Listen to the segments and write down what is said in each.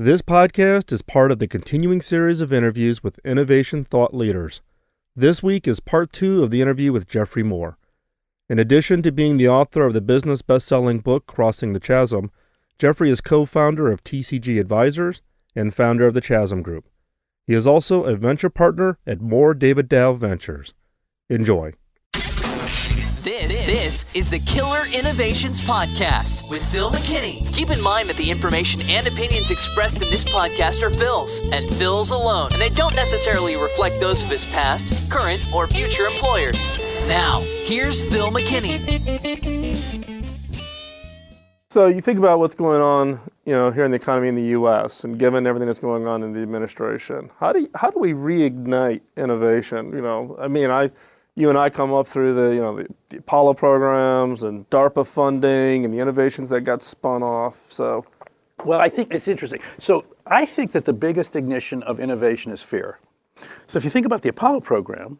This podcast is part of the continuing series of interviews with innovation thought leaders. This week is part 2 of the interview with Jeffrey Moore. In addition to being the author of the business best-selling book Crossing the Chasm, Jeffrey is co-founder of TCG Advisors and founder of the Chasm Group. He is also a venture partner at Moore David Dow Ventures. Enjoy. This is the Killer Innovations Podcast with Phil McKinney. Keep in mind that the information and opinions expressed in this podcast are Phil's, and Phil's alone, and they don't necessarily reflect those of his past, current, or future employers. Now, here's Phil McKinney. So you think about what's going on, here in the economy in the U.S. and given everything that's going on in the administration, how do we reignite innovation? You and I come up through the Apollo programs and DARPA funding and the innovations that got spun off. So, well, I think it's interesting. So I think that the biggest ignition of innovation is fear. So if you think about the Apollo program,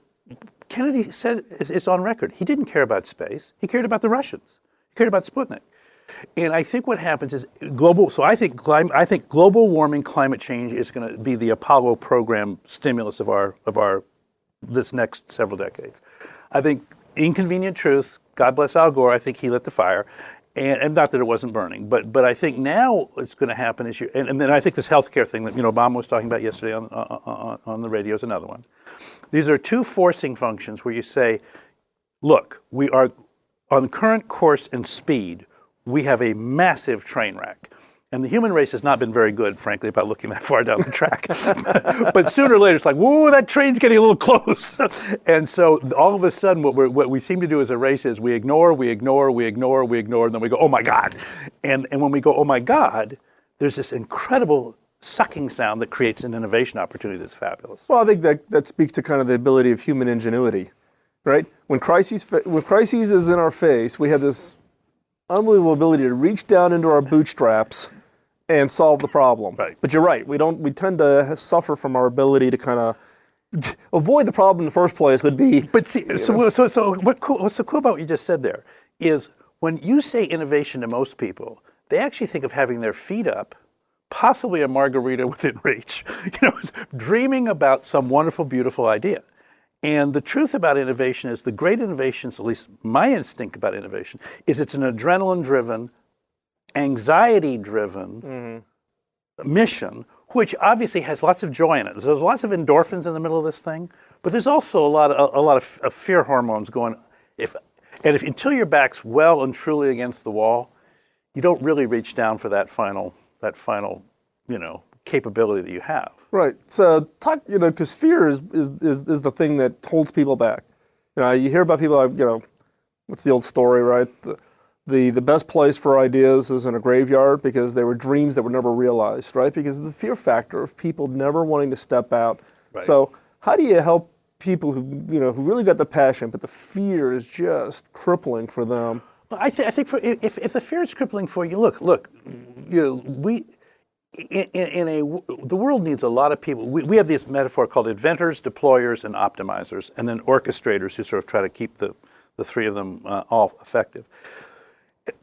Kennedy said, it's on record, he didn't care about space. He cared about the Russians. He cared about Sputnik. And I think what happens is global. So I think global warming, climate change is going to be the Apollo program stimulus of our this next several decades. I think inconvenient truth, God bless Al Gore, I think he lit the fire, and not that it wasn't burning, but I think now what's going to happen is, and then I think this healthcare thing that Obama was talking about yesterday on the radio is another one. These are two forcing functions where you say, look, we are on the current course and speed, we have a massive train wreck. And the human race has not been very good, frankly, about looking that far down the track. But sooner or later, it's like, whoa, that train's getting a little close. And so all of a sudden, what we seem to do as a race is we ignore, and then we go, oh my God. And when we go, oh my God, there's this incredible sucking sound that creates an innovation opportunity that's fabulous. Well, I think that speaks to kind of the ability of human ingenuity, right? When crises is in our face, we have this unbelievable ability to reach down into our bootstraps and solve the problem. Right. But you're right. We tend to suffer from our ability to kind of avoid the problem in the first place. Would be. But see, so what's so cool about what you just said there is when you say innovation to most people, they actually think of having their feet up, possibly a margarita within reach, dreaming about some wonderful, beautiful idea. And the truth about innovation is the great innovations, at least my instinct about innovation, is it's an adrenaline-driven, anxiety-driven mission, which obviously has lots of joy in it. There's lots of endorphins in the middle of this thing, but there's also a lot of fear hormones going. Until your back's well and truly against the wall, you don't really reach down for that final capability that you have. Right. So talk, because fear is the thing that holds people back. You hear about people, what's the old story, right? The best place for ideas is in a graveyard because they were dreams that were never realized, right? Because of the fear factor of people never wanting to step out. Right. So how do you help people who really got the passion, but the fear is just crippling for them? Well, I think if the fear is crippling for you, look, the world needs a lot of people. We have this metaphor called inventors, deployers, and optimizers, and then orchestrators who sort of try to keep the three of them all effective.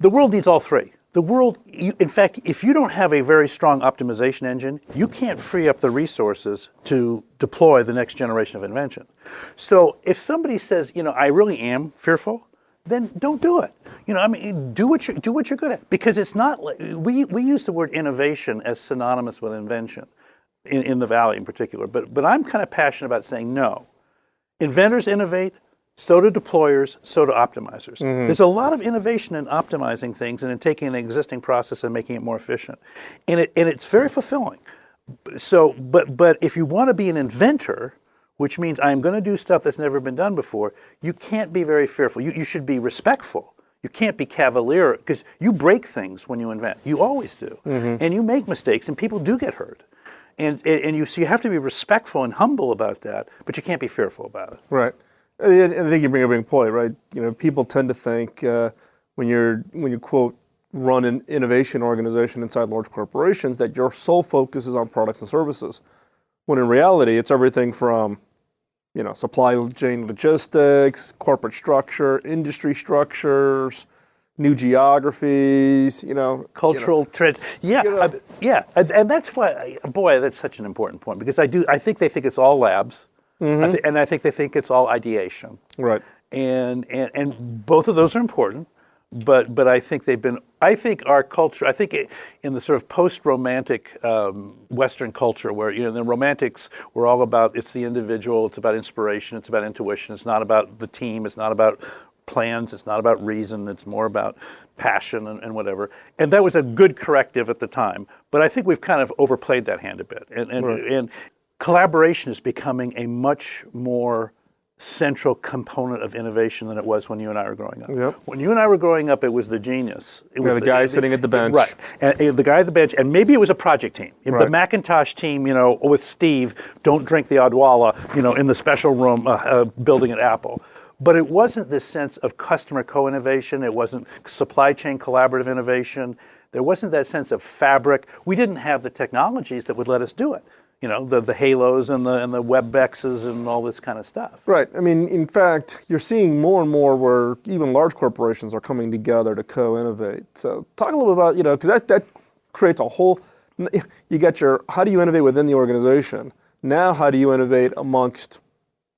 The world needs all three. The world, in fact, if you don't have a very strong optimization engine, you can't free up the resources to deploy the next generation of invention. So if somebody says, I really am fearful, then don't do it. Do what you're good at, because it's not like we use the word innovation as synonymous with invention in the Valley in particular. But I'm kind of passionate about saying no. Inventors innovate, so do deployers, so do optimizers. Mm-hmm. There's a lot of innovation in optimizing things and in taking an existing process and making it more efficient, and it's very fulfilling. So, but if you want to be an inventor, which means I'm going to do stuff that's never been done before, you can't be very fearful. You should be respectful. You can't be cavalier, because you break things when you invent. You always do. Mm-hmm. And you make mistakes, and people do get hurt. So you have to be respectful and humble about that, but you can't be fearful about it. Right. I think you bring a big point, right? People tend to think when you quote run an innovation organization inside large corporations that your sole focus is on products and services, when in reality it's everything from supply chain logistics, corporate structure, industry structures, new geographies, cultural trends. Yeah, and that's why, boy, that's such an important point because I think they think it's all labs, and I think they think it's all ideation. Right. And both of those are important, but I think I think our culture, in the sort of post-romantic Western culture where, the romantics were all about, it's the individual, it's about inspiration, it's about intuition, it's not about the team, it's not about plans, it's not about reason, it's more about passion and whatever. And that was a good corrective at the time. But I think we've kind of overplayed that hand a bit. And collaboration is becoming a much more central component of innovation than it was when you and I were growing up. Yep. When you and I were growing up, it was the genius. It was the guy sitting at the bench. Right. And the guy at the bench, and maybe it was a project team. Right. The Macintosh team, with Steve, don't drink the Odwalla, in the special room building at Apple. But it wasn't this sense of customer co-innovation. It wasn't supply chain collaborative innovation. There wasn't that sense of fabric. We didn't have the technologies that would let us do it. The Halos and the WebExes and all this kind of stuff. Right. I mean, in fact, you're seeing more and more where even large corporations are coming together to co-innovate. So talk a little bit about, because that creates a whole, you got how do you innovate within the organization? Now, how do you innovate amongst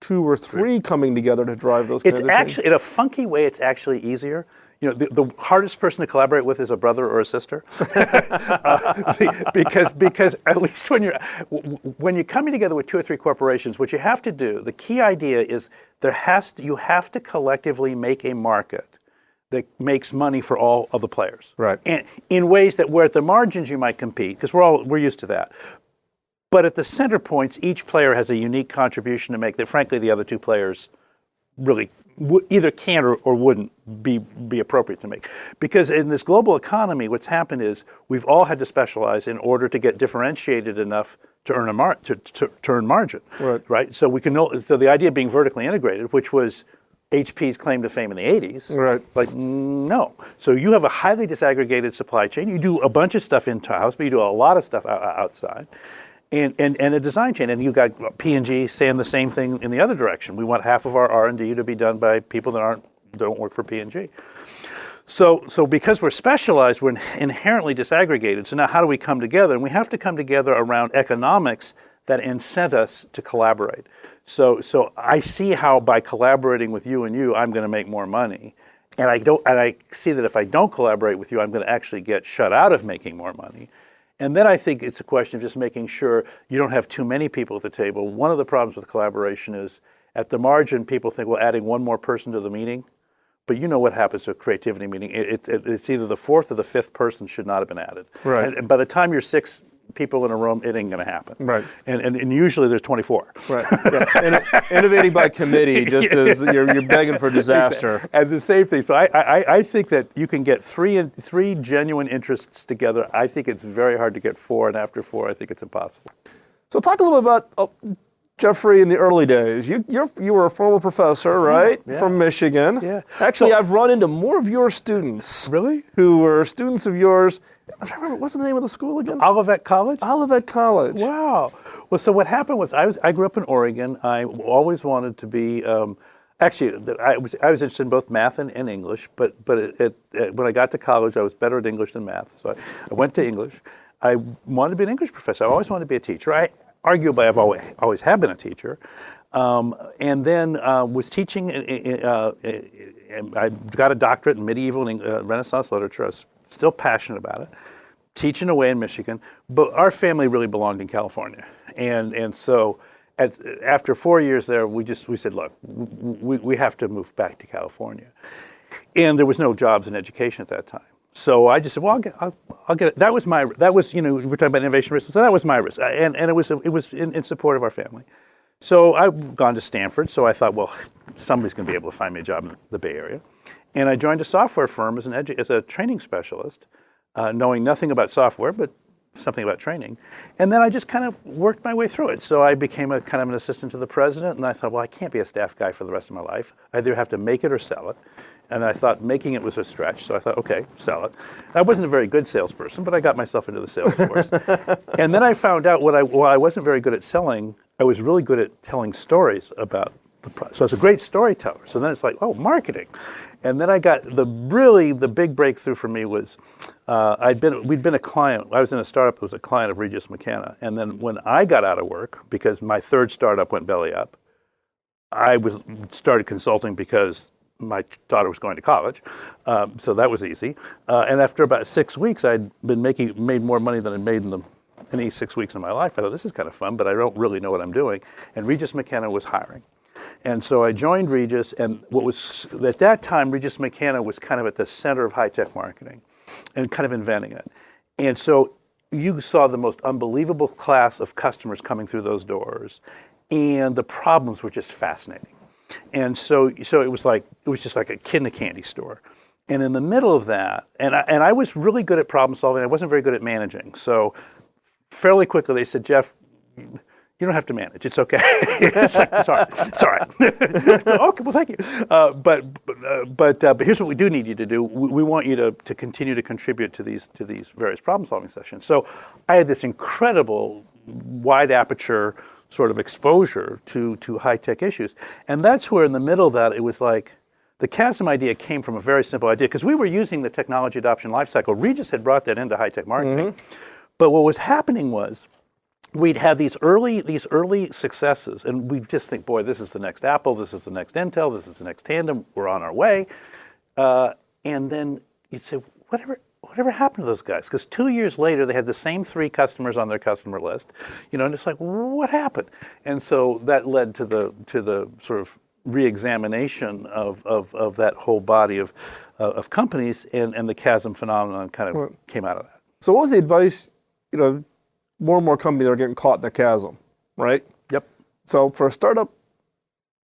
2 or 3 coming together to drive those kinds of things? It's actually, in a funky way, it's actually easier. The hardest person to collaborate with is a brother or a sister, because at least when you're coming together with 2 or 3 corporations, what you have to do, the key idea is you have to collectively make a market that makes money for all of the players, right? And in ways that where at the margins you might compete, because we're used to that. But at the center points, each player has a unique contribution to make that, frankly, the other 2 players really either can or wouldn't be appropriate to make. Because in this global economy, what's happened is we've all had to specialize in order to get differentiated enough to earn earn margin. Right. So the idea of being vertically integrated, which was HP's claim to fame in the 80s. Right. Like, no. So you have a highly disaggregated supply chain. You do a bunch of stuff in-house, but you do a lot of stuff outside. And a design chain, and you've got P&G saying the same thing in the other direction. We want half of our R&D to be done by people that don't work for P&G. So because we're specialized, we're inherently disaggregated. So now how do we come together? And we have to come together around economics that incent us to collaborate. So I see how by collaborating with you, I'm going to make more money. And I see that if I don't collaborate with you, I'm going to actually get shut out of making more money. And then I think it's a question of just making sure you don't have too many people at the table. One of the problems with collaboration is at the margin, people think, well, adding one more person to the meeting. But you know what happens to a creativity meeting. It's either the 4th or the 5th person should not have been added. Right. And by the time you're 6 people in a room, it ain't going to happen. Right. And usually there's 24. Right. Yeah. Innovating by committee, just as you're begging for disaster. And the same thing. So I think that you can get 3 genuine interests together. I think it's very hard to get 4, and after 4, I think it's impossible. So talk a little bit about Jeffrey in the early days. You were a former professor, right, from Michigan. Yeah. Actually, I've run into more of your students. Really? Who were students of yours. I'm trying to remember, what's the name of the school again? Olivet College? Olivet College. Wow. Well, so what happened was I grew up in Oregon. I always wanted to be, actually, I was interested in both math and English, but when I got to college, I was better at English than math. So I went to English. I wanted to be an English professor. I always wanted to be a teacher. Arguably, I've always have been a teacher. And then was teaching, and I got a doctorate in medieval and Renaissance literature. I was still passionate about it, teaching away in Michigan. But our family really belonged in California. And so after 4 years there, we said, look, we have to move back to California. And there was no jobs in education at that time. So I just said, well, I'll get it. That was we're talking about innovation risk. So that was my risk. And it was in support of our family. So I've gone to Stanford. So I thought, well, somebody's going to be able to find me a job in the Bay Area. And I joined a software firm as a training specialist, knowing nothing about software, but something about training. And then I just kind of worked my way through it. So I became a kind of an assistant to the president. And I thought, well, I can't be a staff guy for the rest of my life. I either have to make it or sell it. And I thought making it was a stretch. So I thought, okay, sell it. I wasn't a very good salesperson, but I got myself into the sales force. And then I found out while I wasn't very good at selling, I was really good at telling stories about the product. So I was a great storyteller. So then it's like, oh, marketing. And then I got the big breakthrough for me was we'd been a client. I was in a startup that was a client of Regis McKenna. And then when I got out of work, because my third startup went belly up, I started consulting because my daughter was going to college, so that was easy. And after about 6 weeks, I'd made more money than I'd made in any 6 weeks of my life. I thought, this is kind of fun, but I don't really know what I'm doing. And Regis McKenna was hiring. And so I joined Regis, and at that time, Regis McKenna was kind of at the center of high-tech marketing and kind of inventing it. And so you saw the most unbelievable class of customers coming through those doors, and the problems were just fascinating. And so it was just like a kid in a candy store. And in the middle of that, and I was really good at problem solving. I wasn't very good at managing. So fairly quickly they said, Jeff, you don't have to manage. It's okay. It's like, sorry. Okay, well, thank you. But here's what we do need you to do. We want you to continue to contribute to these various problem solving sessions. So I had this incredible wide aperture sort of exposure to high-tech issues. And that's where in the middle of that, it was like, the Chasm idea came from a very simple idea, because we were using the technology adoption lifecycle. Regis had brought that into high-tech marketing. But what was happening was, we'd have these early successes, and we'd just think, boy, this is the next Apple, this is the next Intel, this is the next Tandem, we're on our way. And then you'd say, whatever happened to those guys? Because 2 years later, they had the same 3 customers on their customer list, and it's like, what happened? And so that led to the sort of re-examination of that whole body of companies, and the Chasm phenomenon kind of came out of that. So what was the advice? More and more companies are getting caught in the chasm, right? Yep. So for a startup,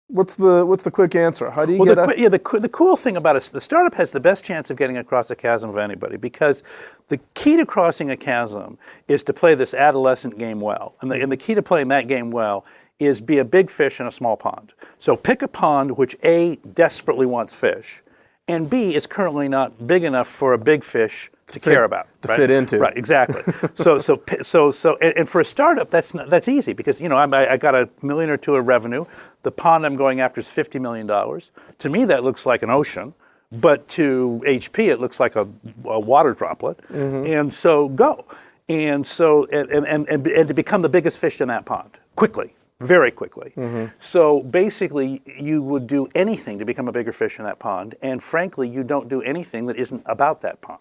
what's the quick answer? How do you get out? The cool thing about it, the startup has the best chance of getting across a chasm of anybody, because the key to crossing a chasm is to play this adolescent game well. And the key to playing that game well is be a big fish in a small pond. So pick a pond which A, desperately wants fish, and B, is currently not big enough for a big fish to care about, to fit into. Right, exactly. So for a startup, that's easy, because I got $1 million or $2 million of revenue. The pond I'm going after is $50 million. To me, that looks like an ocean, but to HP, it looks like a water droplet. And so go, and to become the biggest fish in that pond quickly. Very quickly. So basically, you would do anything to become a bigger fish in that pond, and frankly, you don't do anything that isn't about that pond.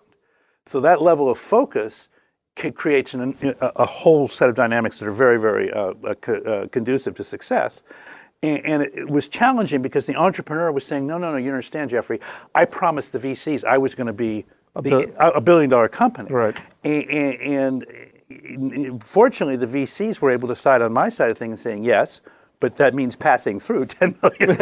So that level of focus creates a whole set of dynamics that are very, very conducive to success. And it was challenging, because the entrepreneur was saying, no, you understand, Jeffrey, I promised the VCs I was going to be a $1 billion company. Right. And fortunately, the VCs were able to side on my side of things and saying, yes, but that means passing through 10 million.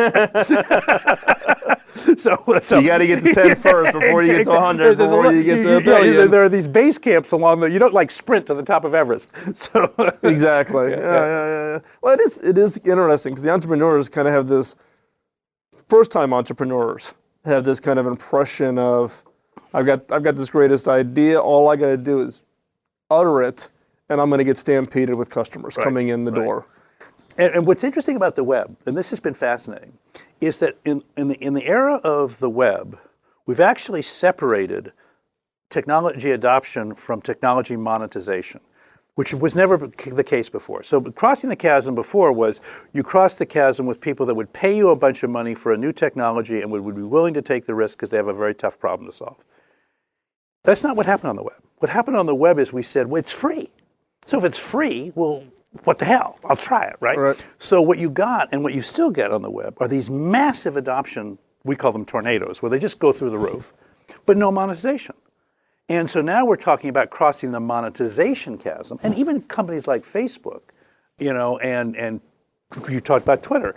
So you got to get to 10 first before you get to 100, before you get to $1 billion. There are these base camps along you don't like sprint to the top of Everest. So exactly. Yeah. Well, it is interesting, because the entrepreneurs kind of have this, first-time entrepreneurs have this kind of impression of, I've got this greatest idea, all I got to do is utter it, and I'm going to get stampeded with customers coming in the door. And what's interesting about the web, and this has been fascinating, is that in the era of the web, we've actually separated technology adoption from technology monetization, which was never the case before. So crossing the chasm before was, you crossed the chasm with people that would pay you a bunch of money for a new technology and would be willing to take the risk because they have a very tough problem to solve. That's not what happened on the web. What happened on the web is we said, well, it's free. So if it's free, well, what the hell? I'll try it, right? So what you got, and what you still get on the web, are these massive adoption, we call them tornadoes, where they just go through the roof, but no monetization. And so now we're talking about crossing the monetization chasm, and even companies like Facebook, and you talked about Twitter,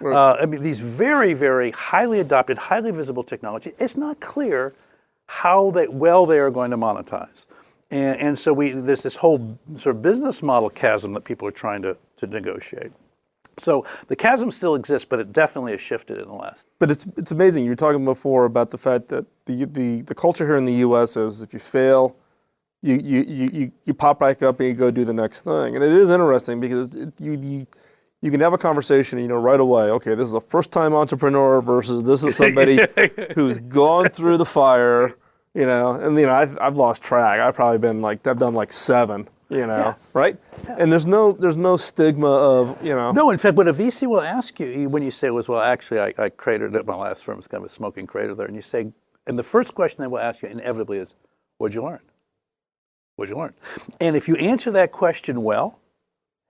I mean, these very, very highly adopted, highly visible technology, it's not clear how well they are going to monetize. And so there's this whole sort of business model chasm that people are trying to negotiate. So the chasm still exists, but it definitely has shifted in the last. But it's amazing. You were talking before about the fact that the culture here in the U.S. is, if you fail, you pop back up and you go do the next thing. And it is interesting, because you can have a conversation, you know, right away. Okay, this is a first-time entrepreneur versus this is somebody who's gone through the fire, you know. And you know, I've lost track. I've done like 7, you know, right? Yeah. And there's no stigma of, you know. No, in fact, what a VC will ask you when you say, well, actually, I cratered at my last firm. It's kind of a smoking crater there, and you say, and the first question they will ask you inevitably is, what'd you learn? What'd you learn? And if you answer that question well,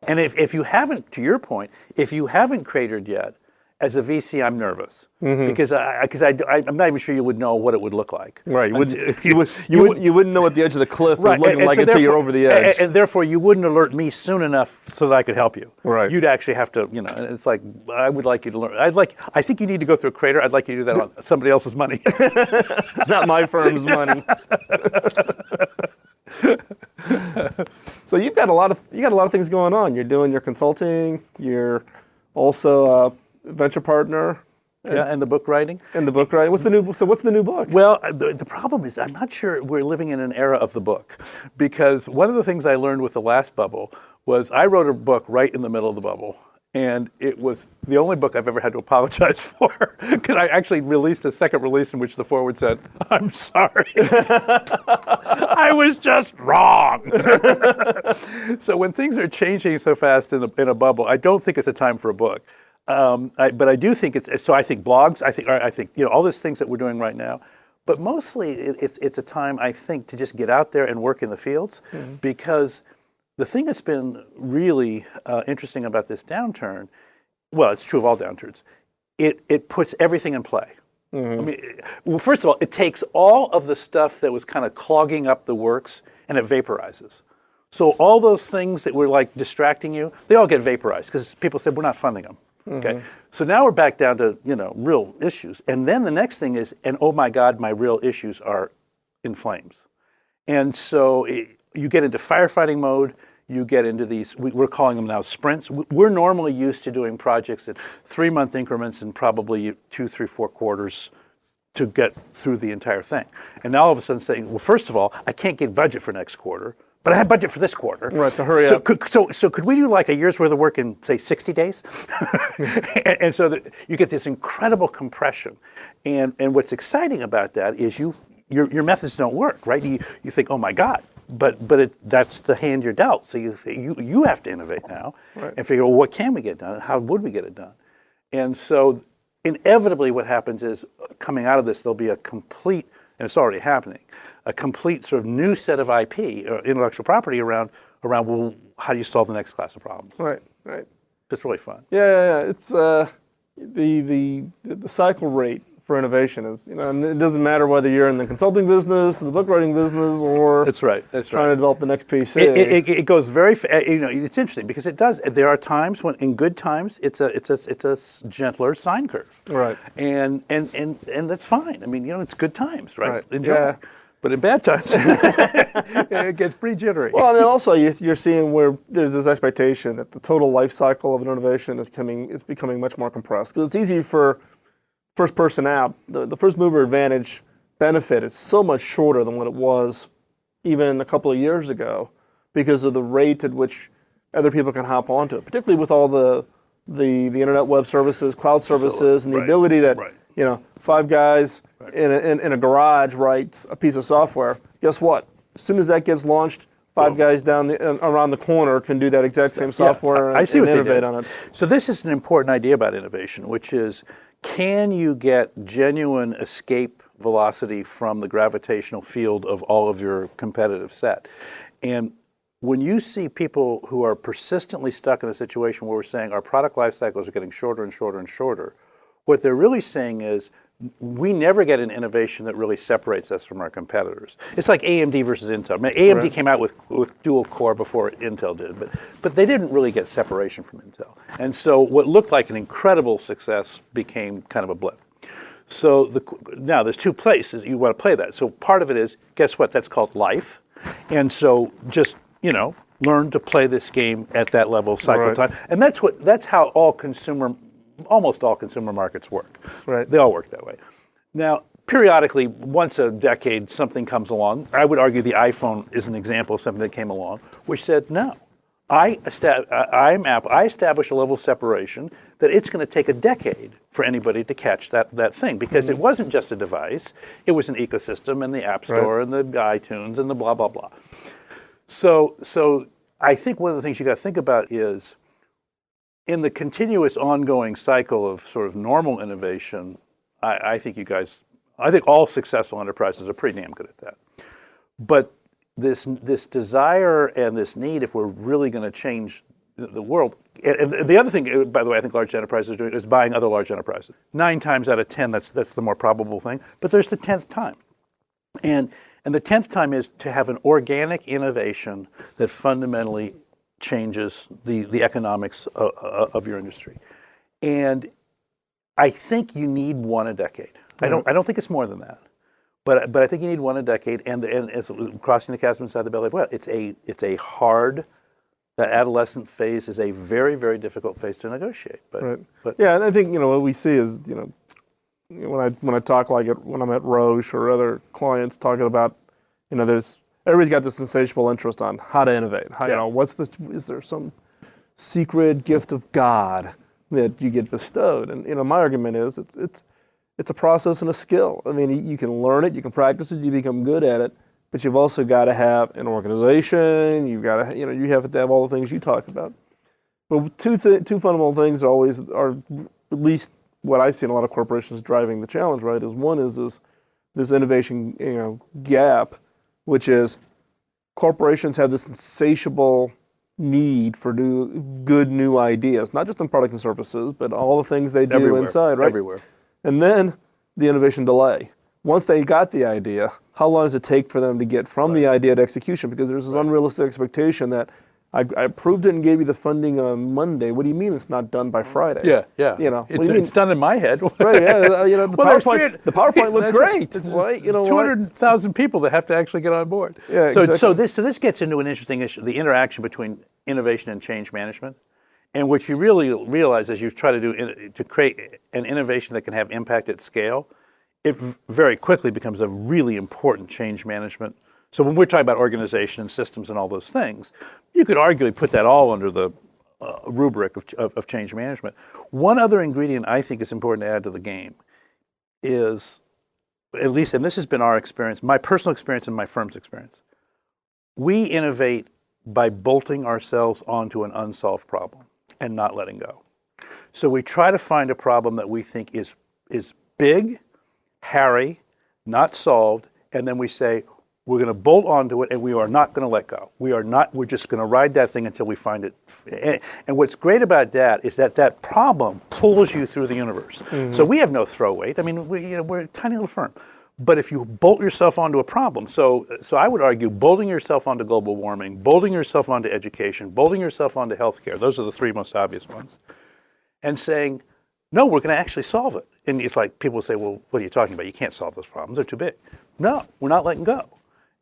and if you haven't, to your point, if you haven't cratered yet, as a VC, I'm nervous because I'm not even sure you would know what it would look like. Right, you wouldn't know what the edge of the cliff was looking like until you're over the edge, and therefore you wouldn't alert me soon enough so that I could help you. Right, you'd actually have to, you know. And it's like I would like you to learn. I think you need to go through a crater. I'd like you to do that on somebody else's money, not my firm's money. So you've got a lot of things going on. You're doing your consulting. You're also a venture partner. And the book writing. And the book writing. What's the new book? Well, the problem is I'm not sure we're living in an era of the book, because one of the things I learned with the last bubble was I wrote a book right in the middle of the bubble. And it was the only book I've ever had to apologize for, because I actually released a second release in which the foreword said, "I'm sorry, I was just wrong." So when things are changing so fast in a bubble, I don't think it's a time for a book. But I do think it's. So I think blogs. I think you know all these things that we're doing right now. But mostly it's a time, I think, to just get out there and work in the fields, because the thing that's been really interesting about this downturn, well, it's true of all downturns, it puts everything in play. I mean, well, first of all, it takes all of the stuff that was kind of clogging up the works and it vaporizes. So all those things that were like distracting you, they all get vaporized because people said, we're not funding them. Okay, so now we're back down to, you know, real issues. And then the next thing is, and oh my God, my real issues are in flames. And so you get into firefighting mode. You get into these, we're calling them now sprints. We're normally used to doing projects in 3-month increments and probably 2, 3, 4 quarters to get through the entire thing. And now all of a sudden saying, well, first of all, I can't get budget for next quarter, but I have budget for this quarter. Right, so hurry up. So could we do like a year's worth of work in, say, 60 days? and so that you get this incredible compression. And what's exciting about that is your methods don't work, right? You think, oh my God. But that's the hand you're dealt. So you have to innovate now and figure, well, what can we get done? And how would we get it done? And so inevitably what happens is coming out of this, there'll be a complete, and it's already happening, a complete sort of new set of IP, or intellectual property around well, how do you solve the next class of problems? Right. It's really fun. Yeah. It's the cycle rate for innovation is, you know, and it doesn't matter whether you're in the consulting business, the book writing business, or that's right. trying to develop the next PC. It goes very, you know, it's interesting because it does. There are times when, in good times, it's a gentler sine curve. Right. And that's fine. I mean, you know, it's good times, right? Enjoy. Yeah. But in bad times, it gets pretty jittery. Well, and then also you're seeing where there's this expectation that the total life cycle of an innovation is becoming much more compressed. Because it's easy for first person app, the first mover advantage benefit is so much shorter than what it was even a couple of years ago because of the rate at which other people can hop onto it, particularly with all the internet web services, cloud services, and the ability that, you know, 5 guys in a garage writes a piece of software. Guess what? As soon as that gets launched, 5 guys around the corner can do that exact same software and innovate on it. So this is an important idea about innovation, which is, can you get genuine escape velocity from the gravitational field of all of your competitive set? And when you see people who are persistently stuck in a situation where we're saying our product life cycles are getting shorter and shorter and shorter, what they're really saying is we never get an innovation that really separates us from our competitors. It's like AMD versus Intel. I mean, AMD came out with dual core before Intel did, but they didn't really get separation from Intel. And so what looked like an incredible success became kind of a blip. So now there's 2 places you want to play that. So part of it is, guess what? That's called life. And so just, you know, learn to play this game at that level of cycle time. And that's how almost all consumer markets work. Right. They all work that way. Now, periodically, once a decade, something comes along. I would argue the iPhone is an example of something that came along, which said, no, I'm Apple. I establish a level of separation that it's going to take a decade for anybody to catch that thing, because it wasn't just a device; it was an ecosystem, and the App Store, and the iTunes, and the blah blah blah. So I think one of the things you got to think about is, in the continuous ongoing cycle of sort of normal innovation, I think all successful enterprises are pretty damn good at that. But this desire and this need, if we're really going to change the world, and the other thing, by the way, I think large enterprises are doing is buying other large enterprises. 9 times out of 10, that's the more probable thing. But there's the 10th time, and the 10th time is to have an organic innovation that fundamentally changes the economics of your industry. And I think you need one a decade. I don't think it's more than that. But I think you need one a decade, and it's crossing the chasm inside the belly of the whale. It's a hard. That adolescent phase is a very, very difficult phase to negotiate. But yeah, and I think what we see is when I talk when I'm at Roche or other clients talking about everybody's got this insatiable interest on how to innovate. Is there some secret gift of God that you get bestowed? And my argument is it's a process and a skill. I mean, you can learn it, you can practice it, you become good at it, but you've also got to have an organization. You've got to, you have to have all the things you talked about. But two fundamental things are at least what I see in a lot of corporations driving the challenge, right? One is this innovation, gap, which is corporations have this insatiable need for good new ideas, not just in product and services, but all the things they do inside, right? Everywhere. And then the innovation delay. Once they got the idea, how long does it take for them to get from the idea to execution? Because there's this unrealistic expectation that I approved it and gave you the funding on Monday. What do you mean it's not done by Friday? Yeah. It's done in my head. Right, yeah. The PowerPoint looked great. Right? 200,000 people that have to actually get on board. Yeah, exactly. So this gets into an interesting issue, the interaction between innovation and change management. And what you really realize as you try to create an innovation that can have impact at scale, it very quickly becomes a really important change management. So when we're talking about organization and systems and all those things, you could arguably put that all under the rubric of change management. One other ingredient I think is important to add to the game is, at least, and this has been our experience, my personal experience and my firm's experience, we innovate by bolting ourselves onto an unsolved problem and not letting go. So we try to find a problem that we think is big, hairy, not solved, and then we say, we're going to bolt onto it and we are not going to let go. We're just going to ride that thing until we find it. And what's great about that is that problem pulls you through the universe. Mm-hmm. So we have no throw weight. I mean, we're a tiny little firm. But if you bolt yourself onto a problem, so I would argue bolting yourself onto global warming, bolting yourself onto education, bolting yourself onto healthcare, those are the 3 most obvious ones, and saying, no, we're going to actually solve it. And it's like people say, well, what are you talking about? You can't solve those problems. They're too big. No, we're not letting go.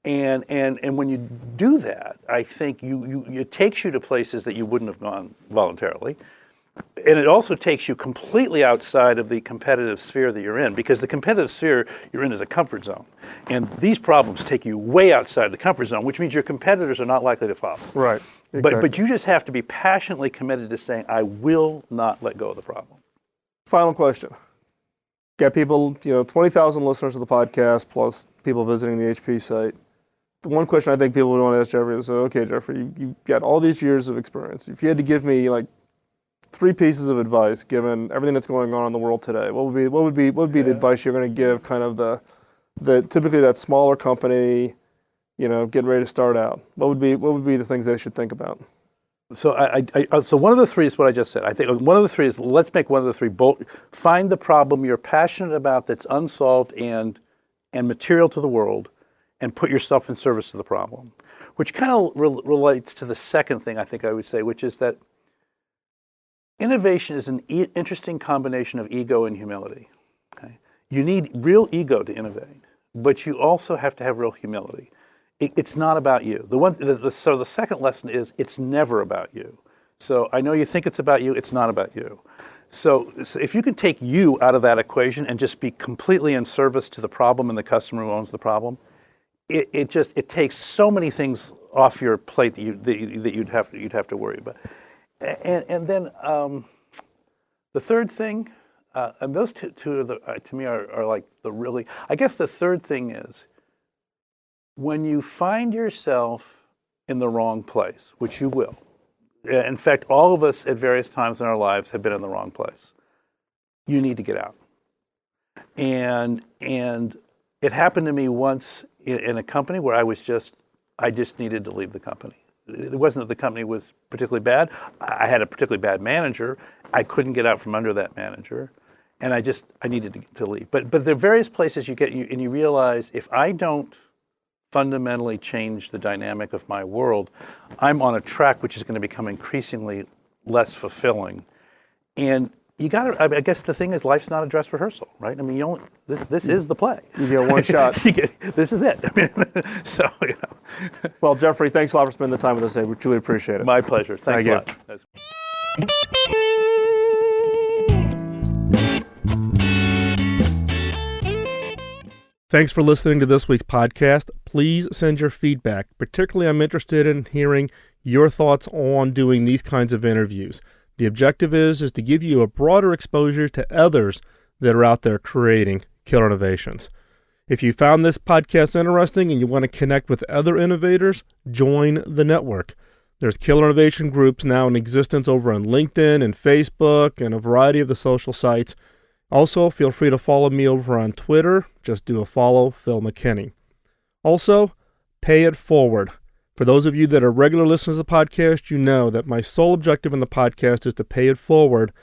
And when you do that, I think it takes you to places that you wouldn't have gone voluntarily. And it also takes you completely outside of the competitive sphere that you're in, because the competitive sphere you're in is a comfort zone. And these problems take you way outside the comfort zone, which means your competitors are not likely to follow. Right. Exactly. But you just have to be passionately committed to saying, I will not let go of the problem. Final question. Got people, 20,000 listeners to the podcast, plus people visiting the HP site. The one question I think people would want to ask Jeffrey is, okay, Jeffrey, you've got all these years of experience. If you had to give me 3 pieces of advice, given everything that's going on in the world today, what would be the advice you're going to give kind of the typically that smaller company, getting ready to start out? What would be the things they should think about? So so one of the 3 is what I just said. I think one of the 3 is, let's make one of the 3 find the problem you're passionate about that's unsolved and material to the world, and put yourself in service to the problem, which kind of relates to the second thing I think I would say, which is that innovation is an interesting combination of ego and humility. Okay? You need real ego to innovate, but you also have to have real humility. It's not about you. So the second lesson is, it's never about you. So I know you think it's about you, it's not about you. So if you can take you out of that equation and just be completely in service to the problem and the customer who owns the problem, it takes so many things off your plate that you'd have to worry about. And then the third thing, and those two are to me are like the really. I guess the third thing is when you find yourself in the wrong place, which you will. In fact, all of us at various times in our lives have been in the wrong place. You need to get out. And it happened to me once in a company where I just needed to leave the company. It wasn't that the company was particularly bad. I had a particularly bad manager. I couldn't get out from under that manager, and I needed to leave. But there are various places you get, and you realize if I don't fundamentally change the dynamic of my world, I'm on a track which is going to become increasingly less fulfilling. And you got to. I guess the thing is, life's not a dress rehearsal, right? I mean, this is the play. You get one shot. This is it. I mean, so Well, Jeffrey, thanks a lot for spending the time with us today. We truly appreciate it. My pleasure. Thanks a lot. Thanks for listening to this week's podcast. Please send your feedback. Particularly, I'm interested in hearing your thoughts on doing these kinds of interviews. The objective is to give you a broader exposure to others that are out there creating killer innovations. If you found this podcast interesting and you want to connect with other innovators, join the network. There's killer innovation groups now in existence over on LinkedIn and Facebook and a variety of the social sites. Also, feel free to follow me over on Twitter. Just do a follow, Phil McKinney. Also, pay it forward. For those of you that are regular listeners of the podcast, you know that my sole objective in the podcast is to pay it forward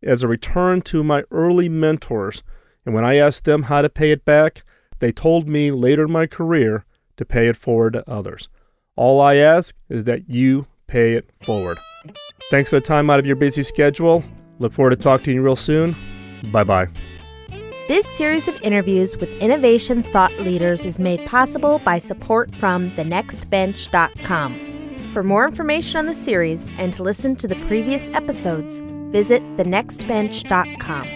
as a return to my early mentors. And when I asked them how to pay it back, they told me later in my career to pay it forward to others. All I ask is that you pay it forward. Thanks for the time out of your busy schedule. Look forward to talking to you real soon. Bye-bye. This series of interviews with innovation thought leaders is made possible by support from thenextbench.com. For more information on the series and to listen to the previous episodes, visit thenextbench.com.